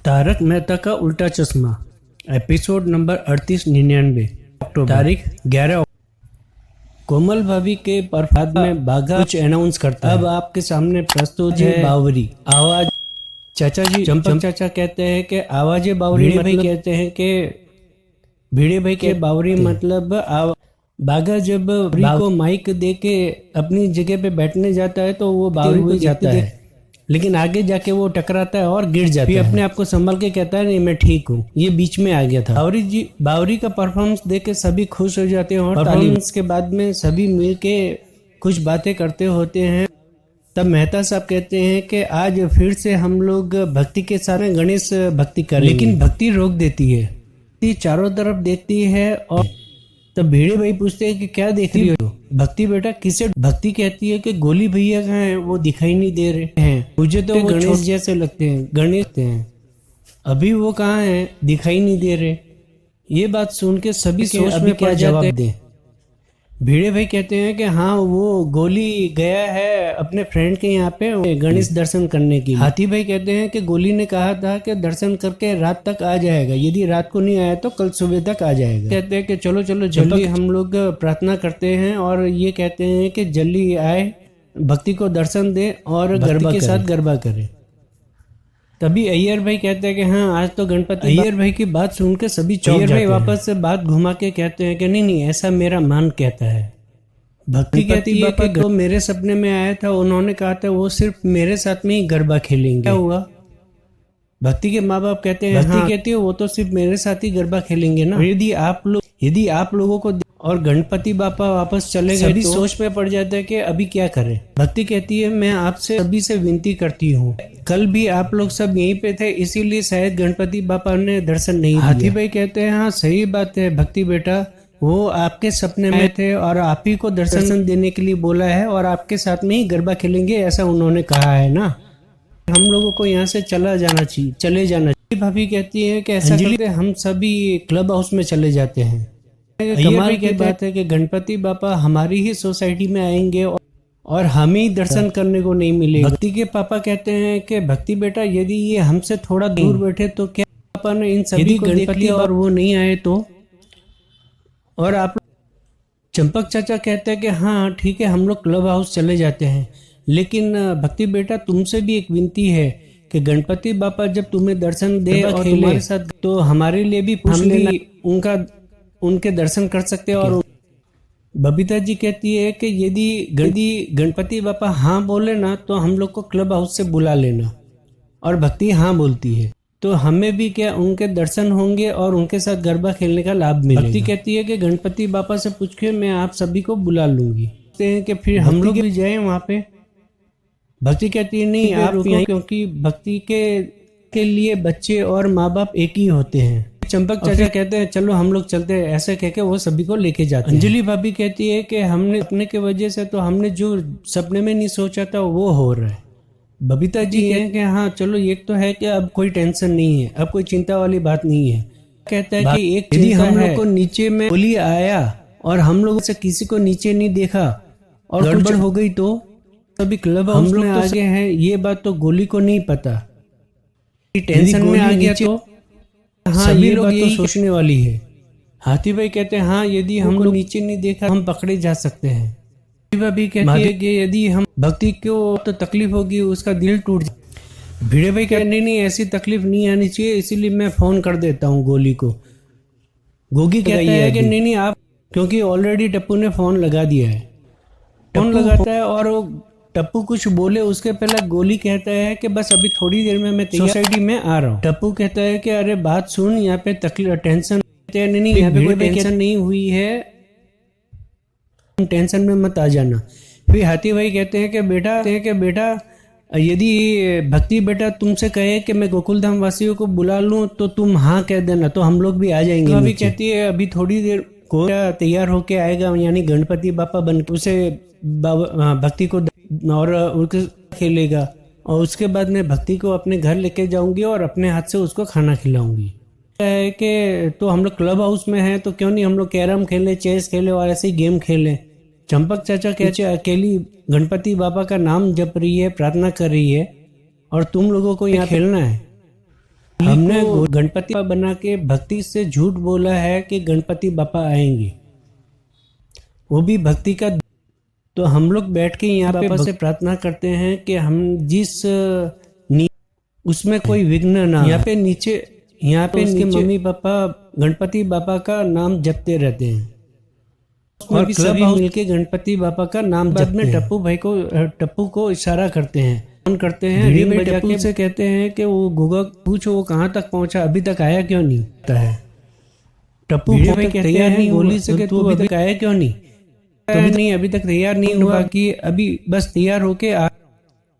तारक मेहता का उल्टा चश्मा एपिसोड नंबर 3899 अक्टूबर तारीख 11। कोमल भाभी के प्रभात में बाघा कुछ अनाउंस करता है। अब आपके सामने प्रस्तुत है बावरी आवाज। चाचा जी चंपक चाचा कहते हैं कि आवाज़ बावरी, भाई कहते हैं कि भिड़े भाई के बावरी मतलब बाघा जब बावरी को माइक दे के अपनी जगह पे बैठने जाता है तो वो बावरी को जाता है, लेकिन आगे जाके वो टकराता है और गिर जाता है। अपने आप को संभल के कहता है नहीं मैं ठीक हूँ, ये बीच में आ गया था। बावरी का परफॉर्मेंस देख के सभी खुश हो जाते हैं और परफॉर्मेंस के बाद में सभी मिल के कुछ बातें करते होते हैं। तब मेहता साहब कहते हैं कि आज फिर से हम लोग भक्ति के साथ गणेश भक्ति करें, लेकिन भक्ति रोक देती है, चारों तरफ देखती है। और तब भिड़े भाई पूछते हैं कि क्या देख रही हो भक्ति बेटा, किसे? भक्ति कहती है कि गोली भैया कहाँ हैं, वो दिखाई नहीं दे रहे हैं, मुझे तो वो गणेश जैसे लगते हैं, गणेश हैं, अभी वो कहाँ हैं, दिखाई नहीं दे रहे। ये बात सुन के सभी सोच में क्या जवाब दें। भिड़े भाई कहते हैं कि हाँ वो गोली गया है अपने फ्रेंड के यहाँ पे गणेश दर्शन करने के लिए। हाथी भाई कहते हैं कि गोली ने कहा था कि दर्शन करके रात तक आ जाएगा, यदि रात को नहीं आया तो कल सुबह तक आ जाएगा। कहते हैं कि चलो चलो जल्दी हम लोग प्रार्थना करते हैं और ये कहते हैं कि जल्दी आए, भक्ति को दर्शन दे और गरबा के साथ गरबा करे। तभी अय्यर भाई कहते हैं कि हाँ आज तो गणपति। अय्यर भाई की बात सुन के सभी चौंक जाते हैं। वापस से बात घुमा के कहते हैं कि नहीं नहीं ऐसा मेरा मन कहता है। भक्ति कहती है कि तो मेरे सपने में आया था, उन्होंने कहा था वो सिर्फ मेरे साथ में ही गरबा खेलेंगे। क्या हुआ? भक्ति के माँ बाप कहते हैं हाँ, कहती है वो तो सिर्फ मेरे साथ ही गरबा खेलेंगे ना। यदि आप लोगों को और गणपति बापा वापस चले गए सभी सोच में पड़ जाते हैं कि अभी क्या करें। भक्ति कहती है मैं आपसे सभी से विनती करती हूँ, कल भी आप लोग सब यहीं पे थे इसीलिए शायद गणपति बापा ने दर्शन नहीं दिया। हाथी भाई कहते हैं हाँ सही बात है भक्ति बेटा, वो आपके सपने में थे और आप ही को दर्शन देने के लिए बोला है और आपके साथ में ही गरबा खेलेंगे ऐसा उन्होंने कहा है ना। हम लोगों को यहाँ से चले जाना चाहिए। भाभी कहती है कि ऐसा करते हम सभी क्लब हाउस में चले जाते हैं। कमाल की बात है कि गणपति बापा हमारी ही सोसाइटी में आएंगे और हमें ही दर्शन करने को नहीं मिलेगा। भक्ति के पापा कहते हैं कि भक्ति बेटा यदि ये हमसे थोड़ा दूर बैठे तो क्या पापा ने इन सभी को देख लिया और वो नहीं आए तो? और आप चंपक चाचा कहते हैं कि हाँ ठीक है हम लोग क्लब हाउस चले जाते हैं, लेकिन भक्ति बेटा तुमसे भी एक विनती है कि गणपति बापा जब तुम्हें दर्शन दे और तुम्हारे साथ तो हमारे लिए भी पूछ लेना, उनके दर्शन कर सकते हैं। और बबीता जी कहती है कि यदि गणपति बापा हाँ बोले ना तो हम लोग को क्लब हाउस से बुला लेना, और भक्ति हाँ बोलती है तो हमें भी क्या उनके दर्शन होंगे और उनके साथ गरबा खेलने का लाभ मिलेगा। भक्ति कहती है कि गणपति बापा से पूछ के मैं आप सभी को बुला लूंगी, कि फिर हम लोग भी जाए वहाँ पे। भक्ति कहती है नहीं आप रुको, क्योंकि भक्ति के लिए बच्चे और माँ बाप एक ही होते हैं। चंपक चाचा कहते हैं चलो हम लोग चलते हैं, ऐसे कह के वो सभी को लेके जाते हैं। अंजलि भाभी कहती है कि हमने अपने के वजह से तो हमने जो सपने में नहीं सोचा था वो हो रहा है। बबीता जी कहते हैं कि हाँ चलो एक तो है कि अब कोई टेंशन नहीं है, अब कोई चिंता वाली बात नहीं है। कहता है कि एक यदि हम लोग को नीचे में गोली आया और हम लोग से किसी को नीचे नहीं देखा और गड़बड़ हो गई तो तभी क्लब हाउस में आ गए हैं, ये बात तो गोली को नहीं पता। टेंशन में आ गया तो हाँ सभी लोग तो सोचने वाली है। हाथी भाई कहते हैं हाँ यदि हम लोग नीचे नहीं देखा हम पकड़े जा सकते हैं। भाभी कहती है कि यदि हम भक्ति को तो तकलीफ होगी, उसका दिल टूट जाए। भिड़े भाई कहते नहीं ऐसी तकलीफ नहीं आनी चाहिए, इसीलिए मैं फोन कर देता हूँ गोली को। गोगी कहता है कि नहीं आप, क्योंकि ऑलरेडी टप्पू ने फोन लगा दिया है। फोन लगाता है और वो टप्पू कुछ बोले उसके पहले गोली कहता है कि बस अभी थोड़ी देर में मैं सोसाइटी में आ रहा हूँ। टप्पू कहता है कि अरे बात सुन, यहाँ पे तकलीफ टेंशन नहीं, यहाँ पे कोई टेंशन नहीं हुई है, टेंशन में मत आ जाना। फिर हाथी भाई कहते हैं कि बेटा यदि भक्ति बेटा तुमसे कहे कि मैं गोकुलधाम वासियों को बुला लूं तो तुम हाँ कह देना तो हम लोग भी आ जाएंगे। अभी कहती है अभी थोड़ी देर को तैयार होके आएगा, यानी गणपति बापा बन के उसे भक्ति को और उसके खेलेगा, और उसके बाद मैं भक्ति को अपने घर लेके जाऊंगी और अपने हाथ से उसको खाना खिलाऊंगी। है कि तो हम लोग क्लब हाउस में हैं तो क्यों नहीं हम लोग कैरम खेलें, चेस खेलें और ऐसे ही गेम खेलें। चंपक चाचा कहते अकेली गणपति बाबा का नाम जप रही है, प्रार्थना कर रही है और तुम लोगों को यहाँ खेलना है। हमने गणपति बना के भक्ति से झूठ बोला है कि गणपति बापा आएंगे, वो भी भक्ति का। तो हम लोग बैठ के यहाँ पे से प्रार्थना करते हैं कि हम जिस उसमें कोई विघ्न ना। यहाँ पे नीचे मम्मी पापा गणपति बापा का नाम जपते रहते हैं और भी सभी मिलके गणपति बापा का नाम जपते हैं। टप्पू को इशारा करते हैं, फोन करते हैं, रिंग बजा के से कहते हैं कि वो गोगा पूछो वो कहाँ तक पहुंचा, अभी तक आया क्यों नहीं। टप्पू भाई कहते हैं गोली से कि तू अभी तक आया क्यों नहीं, अभी तक तैयार नहीं हुआ कि अभी बस तैयार होके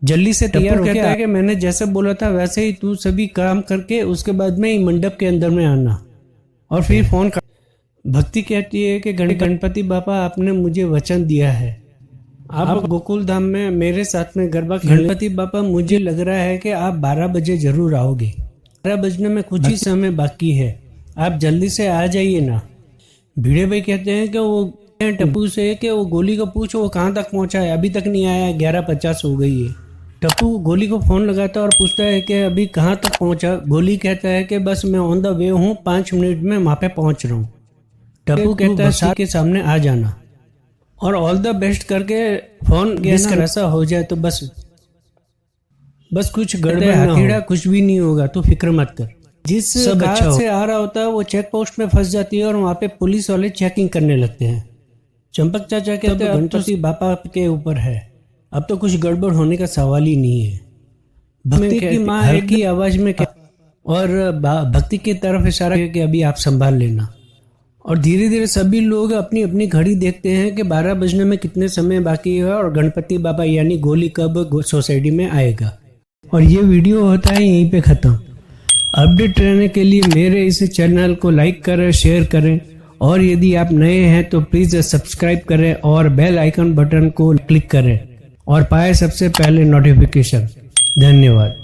जल्दी से तैयार होके कहता है कि मैंने जैसे बोला था वैसे ही तू सभी काम करके उसके बाद में ही मंडप के अंदर में आना और फिर फोन कर। भक्ति कहती है कि गणपति बापा आपने मुझे वचन दिया है, आप गोकुल धाम में मेरे साथ में गरबा गणपति बापा मुझे लग रहा है कि आप 12 बजे जरूर आओगे, 12 बजने में कुछ ही समय बाकी है, आप जल्दी से आ जाइए ना। भिड़े भाई कहते हैं कि वो टप्पू से कि वो गोली को पूछो वो कहाँ तक पहुंचा है, अभी तक नहीं आया, 11:50 हो गई है। टप्पू गोली को फोन लगाता है और पूछता है कि अभी कहाँ तक पहुंचा। गोली कहता है कि बस मैं ऑन द वे हूँ, 5 मिनट में वहाँ पे पहुंच रहा हूँ। टप्पू कहता है साथ के सामने आ जाना और ऑल द बेस्ट करके फोन गैस कर ऐसा हो जाए तो बस कुछ गड़बड़ ना हो, कुछ भी नहीं होगा, तो फिक्र मत कर। जिस कार से आ रहा होता है वो चेक पोस्ट में फंस जाती है और वहाँ पे पुलिस वाले चेकिंग करने लगते हैं। चंपक चाचा कहते हैं गणपति बापा के ऊपर है, अब तो कुछ गड़बड़ होने का सवाल ही नहीं है। भक्ति की माँ है की आवाज में और भक्ति की तरफ इशारा कि अभी आप संभाल लेना। और धीरे धीरे सभी लोग अपनी अपनी घड़ी देखते हैं कि 12 बजने में कितने समय बाकी है और गणपति बाबा यानी गोली कब सोसाइटी में आएगा। और ये वीडियो होता है यहीं पे ख़त्म। अपडेट रहने के लिए मेरे इस चैनल को लाइक करें, शेयर करें और यदि आप नए हैं तो प्लीज़ सब्सक्राइब करें और बेल आइकन बटन को क्लिक करें और पाए सबसे पहले नोटिफिकेशन। धन्यवाद।